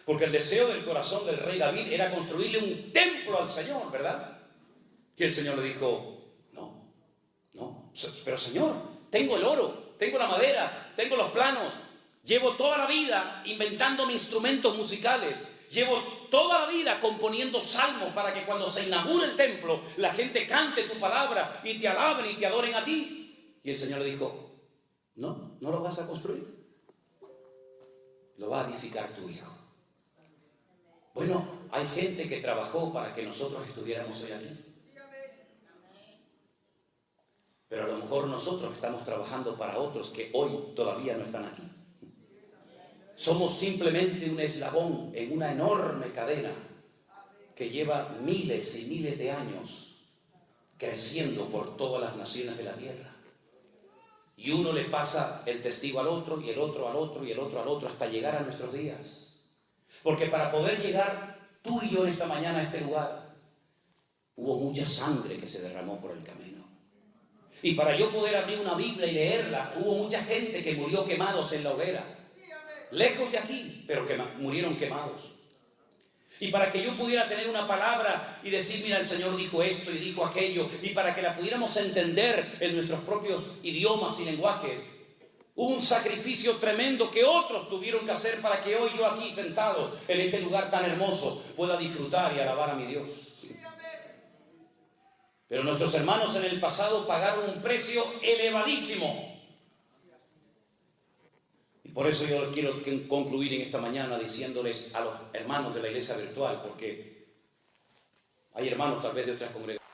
Porque el deseo del corazón del rey David era construirle un templo al Señor, ¿verdad? Y el Señor le dijo, no, pero Señor, tengo el oro, tengo la madera, tengo los planos, llevo toda la vida inventándome instrumentos musicales, llevo toda la vida componiendo salmos para que cuando se inaugure el templo la gente cante tu palabra y te alaben y te adoren a ti. Y el Señor le dijo, no lo vas a construir, lo va a edificar tu hijo. Bueno, hay gente que trabajó para que nosotros estuviéramos hoy aquí, pero a lo mejor nosotros estamos trabajando para otros que hoy todavía no están aquí. Somos simplemente un eslabón en una enorme cadena que lleva miles y miles de años creciendo por todas las naciones de la tierra. Y uno le pasa el testigo al otro, y el otro al otro, y el otro al otro, hasta llegar a nuestros días. Porque para poder llegar tú y yo en esta mañana a este lugar, hubo mucha sangre que se derramó por el camino. Y para yo poder abrir una Biblia y leerla, hubo mucha gente que murió quemados en la hoguera. Lejos de aquí, pero que murieron quemados. Y para que yo pudiera tener una palabra y decir, mira, el Señor dijo esto y dijo aquello, y para que la pudiéramos entender en nuestros propios idiomas y lenguajes, hubo un sacrificio tremendo que otros tuvieron que hacer para que hoy yo aquí sentado en este lugar tan hermoso pueda disfrutar y alabar a mi Dios. Pero nuestros hermanos en el pasado pagaron un precio elevadísimo. Por eso yo quiero concluir en esta mañana diciéndoles a los hermanos de la iglesia virtual, porque hay hermanos tal vez de otras congregaciones.